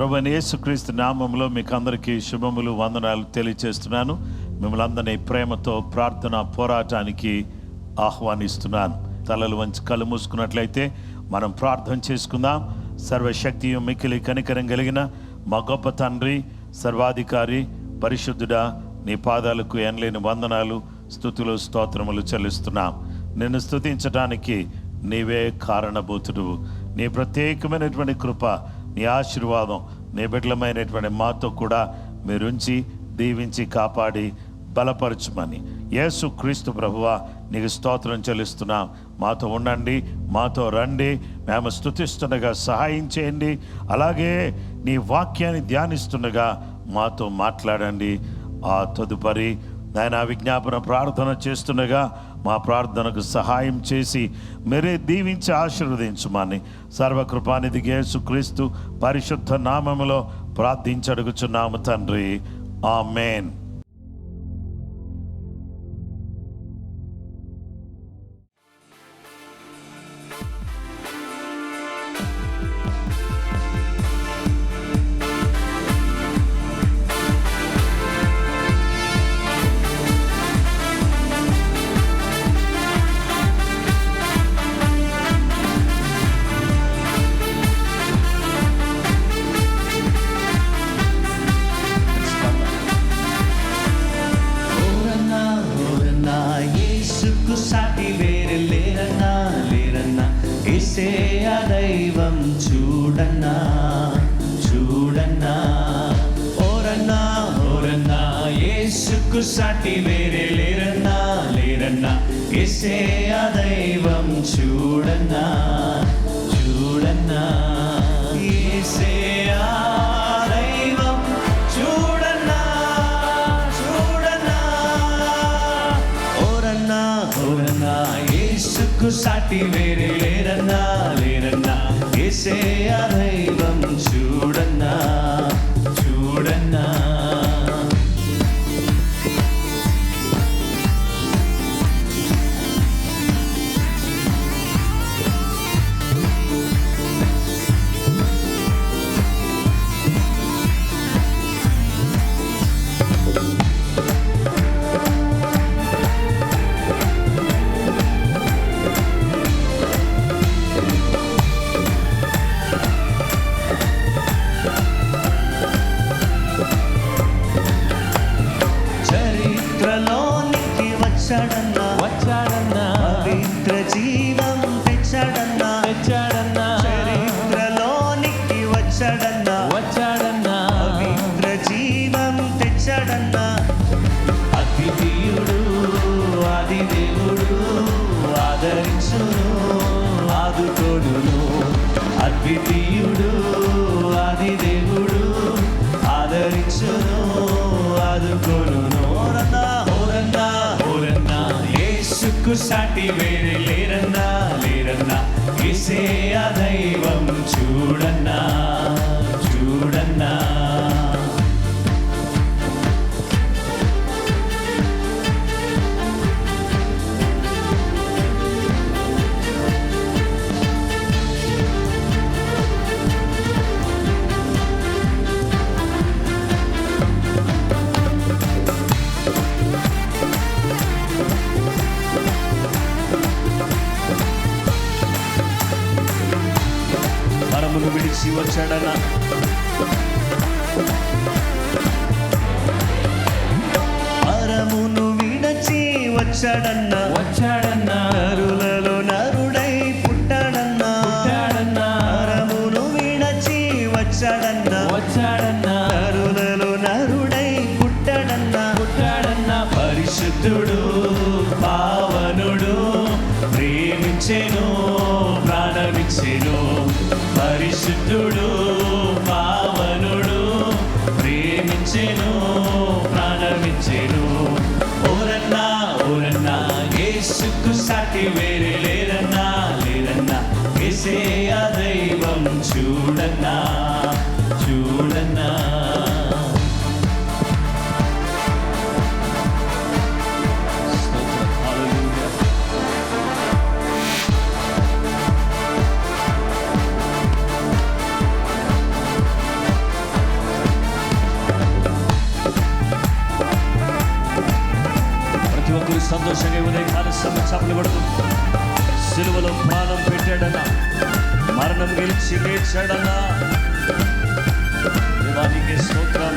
ప్రభువైన యేసుక్రీస్తు నామములో మీకు అందరికీ శుభములు, వందనాలు తెలియజేస్తున్నాను. మిమ్మల్ని అందరినీ ప్రేమతో ప్రార్థన పోరాటానికి ఆహ్వానిస్తున్నాను. తలలు వంచి కళ్ళు మూసుకున్నట్లయితే మనం ప్రార్థన చేసుకుందాం. సర్వశక్తియు మిక్కిలి కనికరం కలిగిన మా గొప్ప తండ్రి, సర్వాధికారి, పరిశుద్ధుడా, నీ పాదాలకు ఎనలేని వందనాలు, స్తుతులు, స్తోత్రములు చెల్లిస్తున్నాం. నిన్ను స్తుతించడానికి నీవే కారణభూతుడు. నీ ప్రత్యేకమైనటువంటి కృప, నీ ఆశీర్వాదం నీ బిడ్డలమైనటువంటి మాతో కూడా మీరుంచి దీవించి కాపాడి బలపరచుమని యేసు క్రీస్తు ప్రభువా నీకు స్తోత్రం చెల్లిస్తున్నాం. మాతో ఉండండి, మాతో రండి, మేము స్తుతిస్తుండగా సహాయం చేయండి. అలాగే నీ వాక్యాన్ని ధ్యానిస్తుండగా మాతో మాట్లాడండి. ఆ తదుపరి నాయన విజ్ఞాపన ప్రార్థన చేస్తుండగా మా ప్రార్థనకు సహాయం చేసి మీరే దీవించి ఆశీర్వదించుమని సర్వకృపానిధి యేసుక్రీస్తు పరిశుద్ధ నామములో ప్రార్థించడుగుచున్నాము తండ్రి, ఆమేన్. దైవం చూడన్నా చూడన్నా, ఓరన్నా ఓరన్నా యేసుకు సాటి వేరే లేరన్నా లేరన్నా. యేసయ్య దైవం చూడన్నా చూడన్నా, యేసయ్య దైవం చూడన్నా చూడన్నా, ఓరన్నా ఓరన్నా యేసుకు సాటి వేరే లేరన్నా లేరన్నా. యేసయ్య దైవం చూడన్నా చూడన్నా. వచ్చాడన్నా వచ్చాడన్నా, పవిత్ర జీవం తెచ్చాడన్నా తెచ్చాడన్నా. చరిత్రలోనికి వచ్చాడన్నా వచ్చాడన్నా, పవిత్ర జీవం తెచ్చాడన్నా. అద్వితీయుడు ఆది దేవుడు, ఆదరించును ఆదుకోడును. అద్వితీయుడు ఆది దేవుడు, ఆదరించును ఆదుకోడును. ఓరన్నా ఓరన్నా యేసుకు సాటి వేరే లేరన్నా లేరన్నా. యేసయ్య దైవం చూడన్నా చూడన్నా. పరమును విడిచి వచ్చాడన్నా, పరమును విడిచి వచ్చాడన్నా వచ్చాడన్నా. నరులలో నరుడై పుట్టాడన్నా పుట్టాడన్నా. పరమును విడిచి వచ్చాడన్నా వచ్చాడన్నా. నరులలో నరుడై పుట్టాడన్నా పుట్టాడన్నా. పరిశుద్ధుడు పావనుడు, ప్రేమించెను ప్రాణమిచ్చెను. పరిశుద్ధుడు పావనుడు, ప్రేమించెను ప్రాణమిచ్చెను. ఓరన్నా ఓరన్నా యేసుకు సాటి వేరే లేరన్నా లేరన్నా. యేసయ్య దైవం చూడన్నా చూడన్నా. సంతోషంగా ఉదయకాల సమయం చప్పట్లు కొడుతూ సిలువలో ప్రాణం పెట్టాడన్నా, మరణం గెలిచి లేచాడన్నా. దేవానికి స్తోత్రం.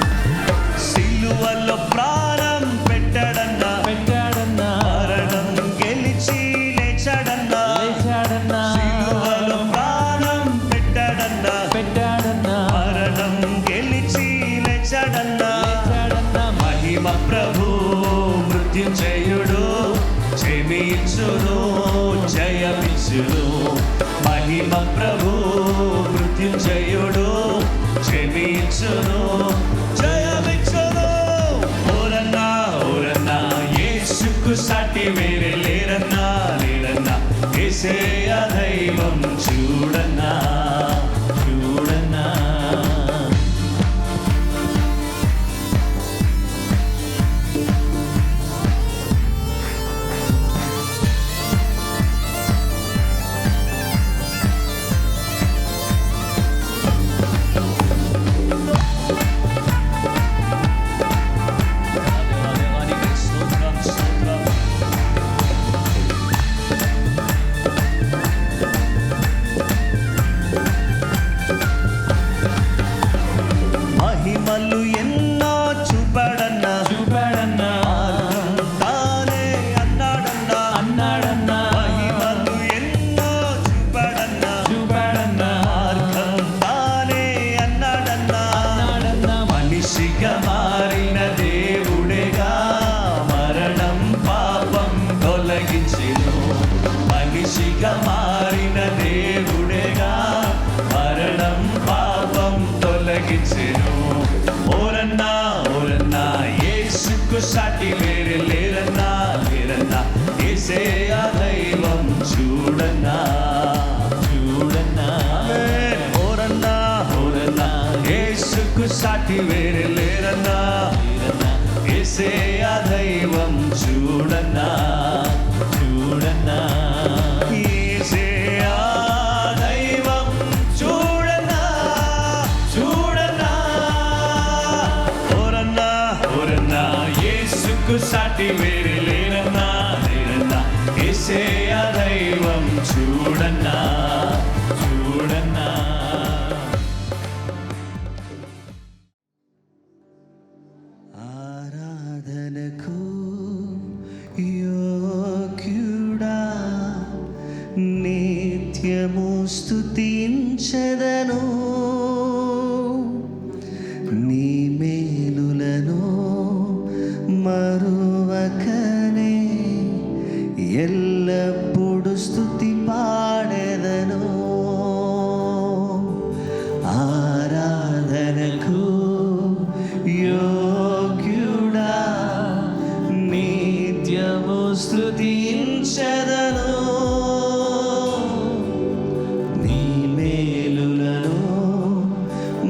సిలువలో ప్రాణం పెట్టాడన్నా, మరణం గెలిచి లేచాడన్నా. సిలువలో ప్రాణం పెట్టాడన్నా, మరణం గెలిచి లేచాడన్నా. మహిమ ప్రభు మృత్యుంజయుడు, క్షమించును జయమిచ్చును. మహిమ ప్రభు మృత్యుంజయుడు, క్షమించును జయమిచ్చును. ఓరన్నా ఓరన్నా యేసుకు సాటి వేరే లేరన్నా, లేరన్నా. యేసయ్య దైవం చూడన్నా, చూడన్నా. మహిమలు ఎన్నో చూపాడన్నా, తానే అన్నాడన్నా. మహిమలు ఎన్నో చూపాడన్నా, తానే అన్నాడన్నా. మనిషిగా మారిన దేవుడేగా మరణం పాపం తొలగించెను. మనిషిగా మారిన దేవుడేగా మరణం పాపం తొలగించెను. ఓరన్నా ఓరన్నా యేసుకు సాటి వేరే లేరన్నా, లేరన్నా. యేసయ్య దైవం చూడన్నా, చూడన్నా. ఓరన్నా ఓరన్నా యేసుకు సాటి వేరే లేరన్నా, లేరన్నా. యేసయ్య దైవం చూడన్నా, చూడన్నా. యేసయ్య దైవం చూడన్నా, చూడన్నా. ఓరన్నా ఓరన్నా యేసుకు సాటి వేరే లేరన్నా, లేరన్నా. యేసయ్య దైవం చూడన్నా, చూడన్నా. ఆరాధనకు యోగ్యుడా, నిత్యము స్తుతించెదను. నీ మేలులను మరువకనే ఎల్లప్పుడు స్తుతి పాడెదను. ఆరాధనకు యోగ్యుడా, నిత్యము స్తుతించెదను. నీ మేలులను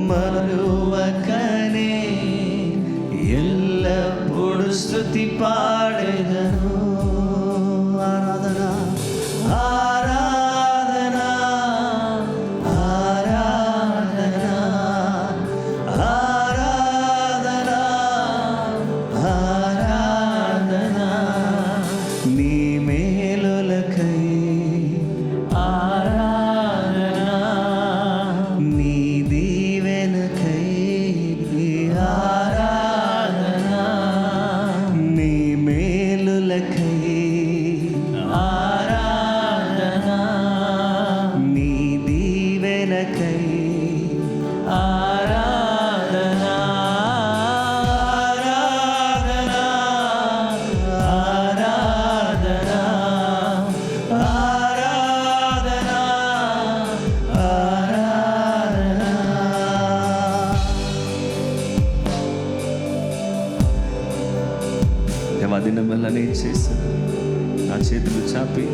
మరువకనే ఎల్లప్పుడు స్తుతి పాడెదను. ఆరాధన ఆరాధన ఆరాధన ఆరాధన ఆరాధన. నీ మేలులకై ఆరాధన, నీ దీవెనకై ఆరాధన. నీ మేలులకై ఆరాధన, నీ దీవెనకై ఆరాధన. ఆరాధన ఆరాధన ఆరాధన ఆరాధన. దేవా దినం వల్ల నేను చేశాను, నా చేతులు చాపి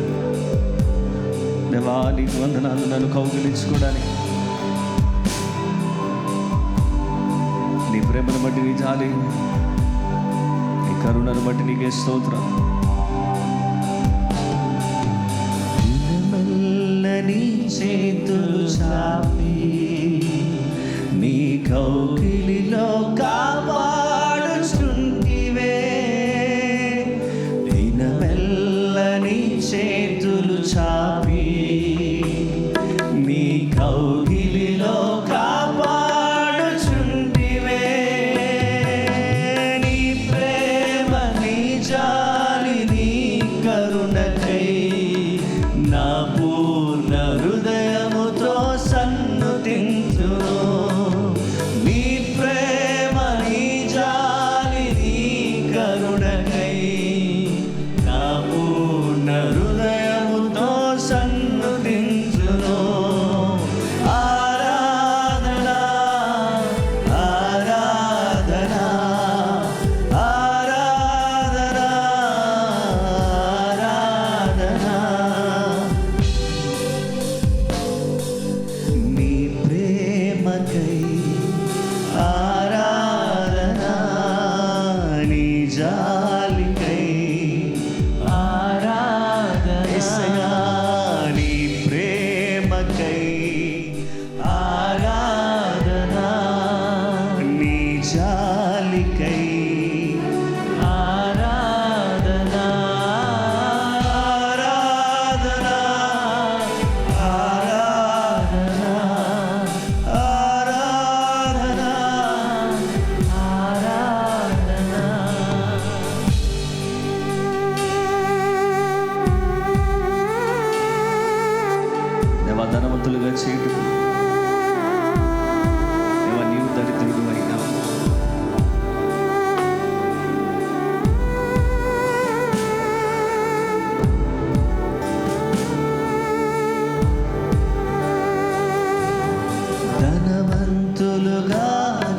దేవా నీకు వందనాలు. నన్ను కౌగిలించుకోవడానికి నీ ప్రేమను బట్టి, నీ జాలి, నీ కరుణను బట్టి నీకే స్తోత్రం. నీ చేతులు చాపి నీ కౌగిలిలో కాపాడుచుంటివే. దినమెల్ల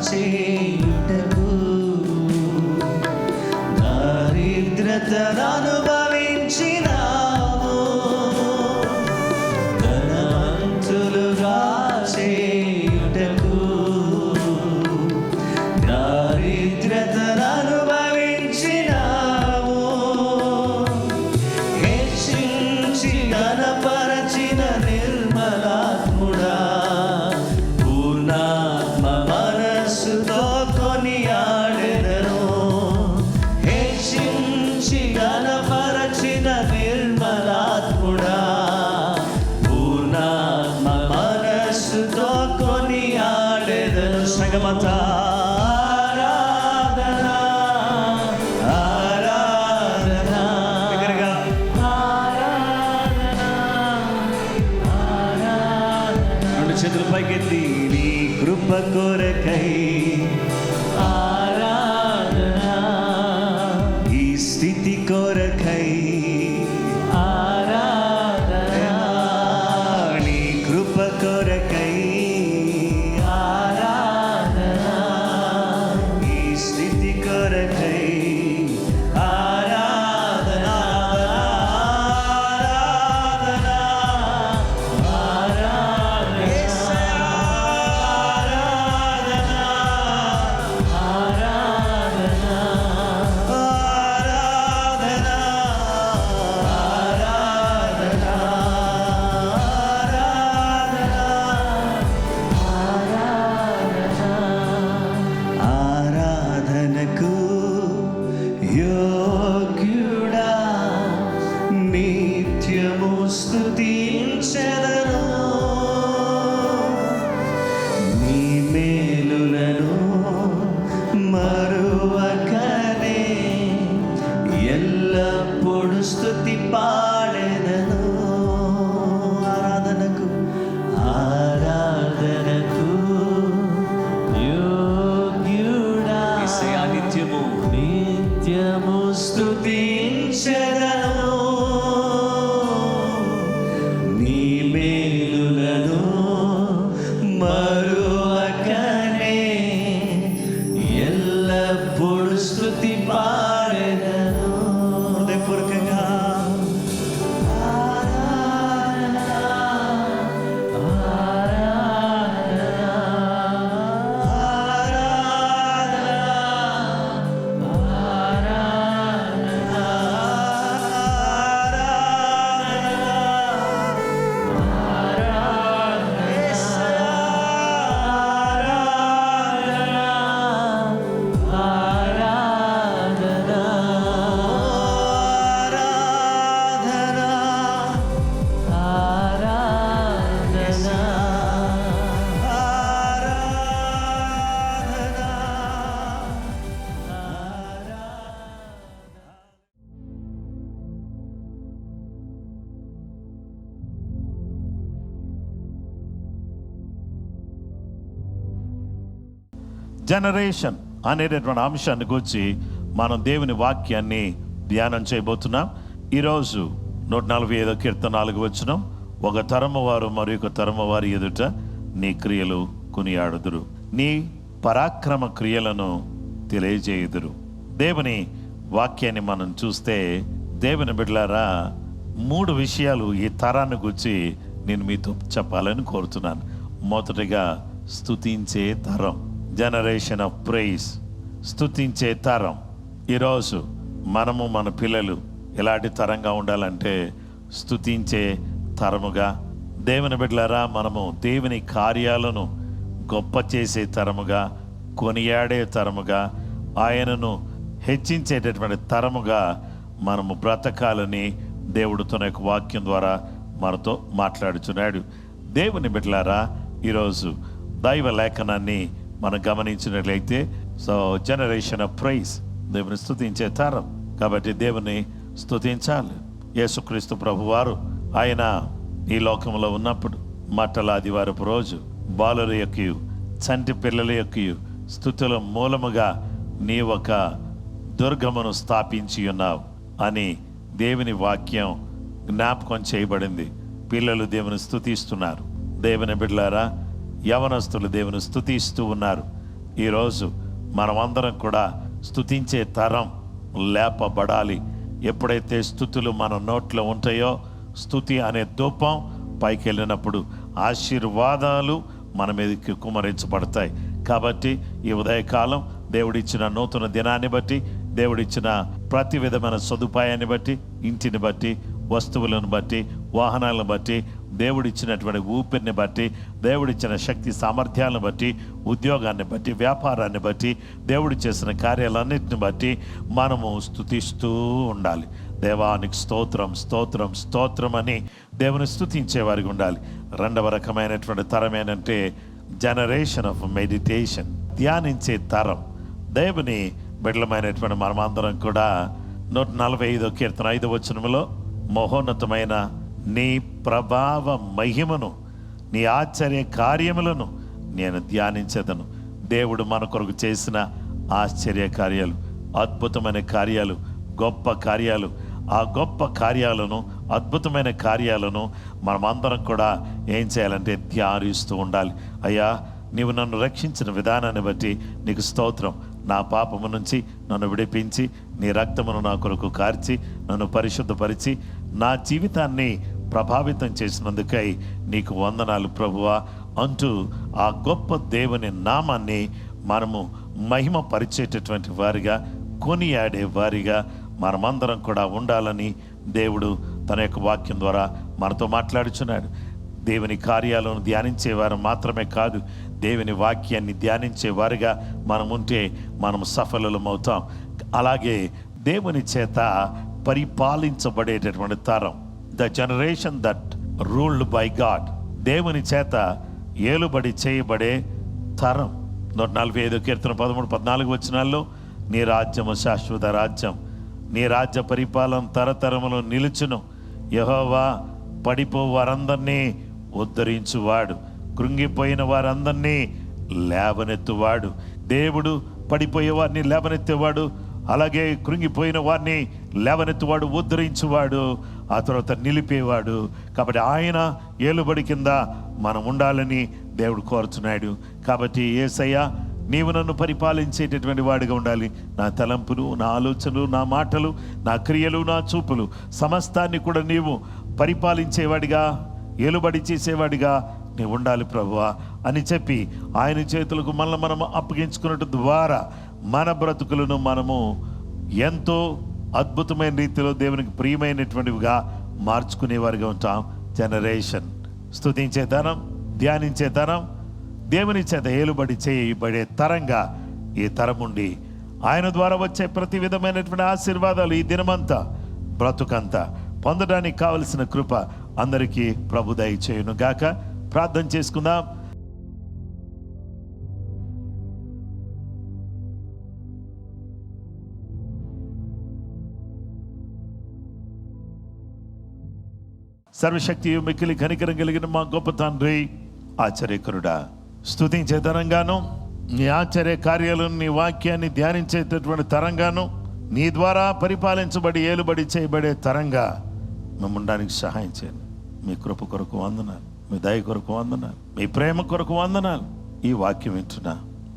చేయుటకు దారిద్రతను అనుభవించినావు, ధనవంతులుగా చేయుటకు దారిద్రతను అనుభవించినావు, హెచ్చించి ఘనపరచిన నిర్మలాత్ముడా, పూర్ణాత్మ మనస్సుతో కొనియాడెదను. హెచ్చించి ఘనపరచిన నిర్మలాత్ముడా, పూర్ణాత్మ మనస్సుతో కొనియాడెదను. సగమతా చేతులు పైకెత్తి నీ కృప కొరకై ఆరాధన, ఈ స్థితి కొరకై ఆరాధన, నీ కృప కొరకై ఆరాధన, ఈ స్థితి కొరకై ఆరాధన, ఆరాధనకు యోగ్యుడా, నిత్యము స్తుతించెదను. నీ మేలులను మరువకనే ఎల్లప్పుడు స్తుతి పాడెదను. ఆరాధనకు ఆరాధనకు యోగ్యుడా, నిత్యము నిత్యము స్తుతించెదను. నీ మేలులను మరువకనే ఎల్లప్పుడు స్తుతి పాడెదను. హృదయపూర్వకంగా జనరేషన్ అనేటటువంటి అంశాన్ని గురించి మనం దేవుని వాక్యాన్ని ధ్యానం చేయబోతున్నాం. ఈరోజు 145 కీర్తన 4 వచనం, ఒక తరము వారు మరి ఒక తరము వారి ఎదుట నీ క్రియలు కొనియాడుదురు, నీ పరాక్రమ క్రియలను తెలియజేయుదురు. దేవుని వాక్యాన్ని మనం చూస్తే, దేవుని బిడ్డలారా, 3 విషయాలు ఈ తరాన్ని గురించి నేను మీతో చెప్పాలని కోరుతున్నాను. మొదటిగా స్తుతించే తరం, జనరేషన్ ఆఫ్ ప్రైజ్, స్తుతించే తరం. ఈరోజు మనము మన పిల్లలు ఎలాంటి తరంగా ఉండాలంటే స్తుతించే తరముగా. దేవుని బిడ్డలారా, మనము దేవుని కార్యాలను గొప్ప చేసే తరముగా, కొనియాడే తరముగా, ఆయనను హెచ్చించేటటువంటి తరముగా మనము బ్రతకాలని దేవుడు తన యొక్క వాక్యం ద్వారా మనతో మాట్లాడుచున్నాడు. దేవుని బిడ్డలారా, ఈరోజు దైవ లేఖనాన్ని మనం గమనించినట్లయితే, జనరేషన్ ఆఫ్ ప్రైజ్, దేవుని స్తుతించే తరం. కాబట్టి దేవుని స్తుతించాలి. యేసుక్రీస్తు ప్రభువారు ఆయన ఈ లోకంలో ఉన్నప్పుడు మట్టల ఆదివారపు రోజు బాలుల యొక్క చంటి పిల్లల యొక్క స్తుతుల మూలముగా నీ ఒక దుర్గమును స్థాపించి ఉన్నావు అని దేవుని వాక్యం జ్ఞాపకం చేయబడింది. పిల్లలు దేవుని స్తుతిస్తున్నారు. దేవుని బిడ్డలారా, యవనస్తులు దేవుని స్తుతిస్తూ ఉన్నారు. ఈరోజు మనమందరం కూడా స్తుతించే తరం లేపబడాలి. ఎప్పుడైతే స్తుతులు మన నోట్లో ఉంటాయో, స్తుతి అనే ధూపం పైకి వెళ్ళినప్పుడు ఆశీర్వాదాలు మన మీదకి కుమ్మరించబడతాయి. కాబట్టి ఈ ఉదయకాలం దేవుడిచ్చిన నూతన దినాన్ని బట్టి, దేవుడిచ్చిన ప్రతి విధమైన సదుపాయాన్ని బట్టి, ఇంటిని బట్టి, వస్తువులను బట్టి, వాహనాలను బట్టి, దేవుడిచ్చినటువంటి ఊపిరిని బట్టి, దేవుడిచ్చిన శక్తి సామర్థ్యాలను బట్టి, ఉద్యోగాన్ని బట్టి, వ్యాపారాన్ని బట్టి, దేవుడు చేసిన కార్యాలన్నింటిని బట్టి మనము స్తుతిస్తూ ఉండాలి. దేవానికి స్తోత్రం, స్తోత్రం, స్తోత్రం అని దేవుని స్తుతించేవారికి ఉండాలి. రెండవ రకమైనటువంటి తరం ఏంటంటే జనరేషన్ ఆఫ్ మెడిటేషన్, ధ్యానించే తరం. దేవుని బిడ్డలమైనటువంటి మనమందరం కూడా 145 కీర్తన 5వ వచనములో, మహోన్నతమైన నీ ప్రభావ మహిమను, నీ ఆశ్చర్య కార్యములను నేను ధ్యానించేదను. దేవుడు మన కొరకు చేసిన ఆశ్చర్య కార్యాలు, అద్భుతమైన కార్యాలు, గొప్ప కార్యాలు, ఆ గొప్ప కార్యాలను, అద్భుతమైన కార్యాలను మనమందరం కూడా ఏం చేయాలంటే ధ్యానిస్తూ ఉండాలి. అయ్యా, నీవు నన్ను రక్షించిన విధానాన్ని బట్టి నీకు స్తోత్రం. నా పాపము నుంచి నన్ను విడిపించి, నీ రక్తమును నా కొరకు కార్చి, నన్ను పరిశుద్ధపరిచి, నా జీవితాన్ని ప్రభావితం చేసినందుకై నీకు వందనాలు ప్రభువా అంటూ ఆ గొప్ప దేవుని నామాన్ని మనము మహిమ పరిచేటటువంటి వారిగా, కొనియాడే వారిగా మనమందరం కూడా ఉండాలని దేవుడు తన యొక్క వాక్యం ద్వారా మనతో మాట్లాడుచున్నాడు. దేవుని కార్యాలను ధ్యానించేవారు మాత్రమే కాదు, దేవుని వాక్యాన్ని ధ్యానించేవారుగా మనం ఉంటే మనం సఫలమవుతాం. అలాగే దేవుని చేత పరిపాలించబడేటటువంటి తరం, the generation that ruled by God, దేవుని చేత ఏలుబడి చేయబడే తరం. 145 కీర్తన 13-14 వచనాల్లో, నీ రాజ్యము శాశ్వత రాజ్యం, నీ రాజ్య పరిపాలన తరతరములు నిలుచును. యెహోవా పడిపో వారందరినీ ఉద్ధరించువాడు, కృంగిపోయిన వారందరినీ లేవనెత్తువాడు. దేవుడు పడిపోయే వారిని లేవనెత్తేవాడు, అలాగే కృంగిపోయిన వారిని లేవనెత్తువాడు, ఉద్ధరించువాడు, ఆ తర్వాత నిలిపేవాడు. కాబట్టి ఆయన ఏలుబడి కింద మనం ఉండాలని దేవుడు కోరుతున్నాడు. కాబట్టి యేసయ్య, నీవు నన్ను పరిపాలించేటటువంటి వాడిగా ఉండాలి. నా తలంపులు, నా ఆలోచనలు, నా మాటలు, నా క్రియలు, నా చూపులు సమస్తాన్ని కూడా నీవు పరిపాలించేవాడిగా, ఏలుబడి చేసేవాడిగా నీవు ఉండాలి ప్రభువా అని చెప్పి ఆయన చేతులకు మనము అప్పగించుకున్నట్టు ద్వారా మన బ్రతుకులను మనము ఎంతో అద్భుతమైన రీతిలో దేవునికి ప్రియమైనటువంటివిగా మార్చుకునేవారిగా ఉంటాం. జనరేషన్, స్తుతించే తరం, ధ్యానించే తరం, దేవుని చేత ఏలుబడి చేయబడే తరంగా ఈ తరం ఉండి ఆయన ద్వారా వచ్చే ప్రతి విధమైనటువంటి ఆశీర్వాదాలు ఈ దినమంతా, బ్రతుకంతా పొందడానికి కావలసిన కృప అందరికీ ప్రభు దయచేయును గాక. ప్రార్థన చేసుకుందాం. సర్వశక్తి మిక్కిలి కనికరం కలిగిన మా గొప్ప తండ్రి, ఆశ్చర్యకరుడా, స్తుతించే తరంగాను, నీ ఆశ్చర్య కార్యాలను, నీ వాక్యాన్ని ధ్యానించేటటువంటి తరంగాను, నీ ద్వారా పరిపాలించబడి ఏలుబడి చేయబడే తరంగా మేము ఉండడానికి సహాయం చేయండి. మీ కృప కొరకు వందనాలు, మీ దయ కొరకు వందనాలు, మీ ప్రేమ కొరకు వందనాలు. ఈ వాక్యం వింటున్నా,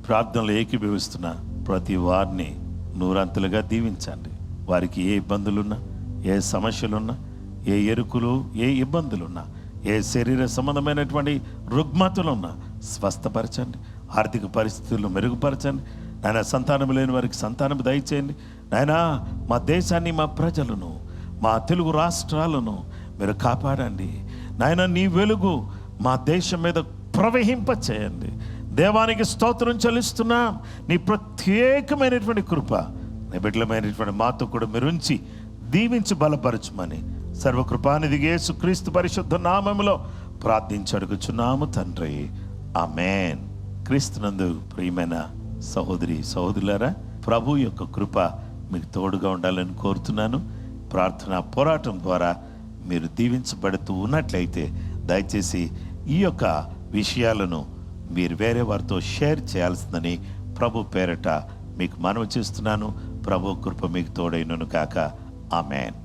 ప్రార్థనలు ఏకీభవిస్తున్నా ప్రతి వారిని నూరంతులుగా దీవించండి. వారికి ఏ ఇబ్బందులున్నా, ఏ సమస్యలున్నా, ఏ ఎరుకులు, ఏ ఇబ్బందులున్నా, ఏ శరీర సంబంధమైనటువంటి రుగ్మతులున్నా స్వస్థపరచండి. ఆర్థిక పరిస్థితులను మెరుగుపరచండి నాయన. సంతానం లేని వారికి సంతానం దయచేయండి నాయన. మా దేశాన్ని, మా ప్రజలను, మా తెలుగు రాష్ట్రాలను మీరు కాపాడండి నాయన. నీ వెలుగు మా దేశం మీద ప్రవహింపచేయండి. దేవానికి స్తోత్రం చెల్లిస్తున్నాం. నీ ప్రత్యేకమైనటువంటి కృప నీ బిడ్డలమైనటువంటి మాతో కూడా మీరు ఉంచి దీవించి బలపరచుమని సర్వకృపానిధిగా యేసుక్రీస్తు పరిశుద్ధ నామములో ప్రార్థించి అడుగుచున్నాము తండ్రి, ఆమేన్. క్రీస్తునందు ప్రియమైన సహోదరి సహోదరులారా, ప్రభు యొక్క కృప మీకు తోడుగా ఉండాలని కోరుతున్నాను. ప్రార్థన పోరాటం ద్వారా మీరు దీవించబడుతూ ఉన్నట్లయితే దయచేసి ఈ యొక్క విషయాలను మీరు వేరే వారితో షేర్ చేయాల్సిందని ప్రభు పేరట మీకు మనవి చేస్తున్నాను. ప్రభు కృప మీకు తోడైనను కాక. ఆమేన్.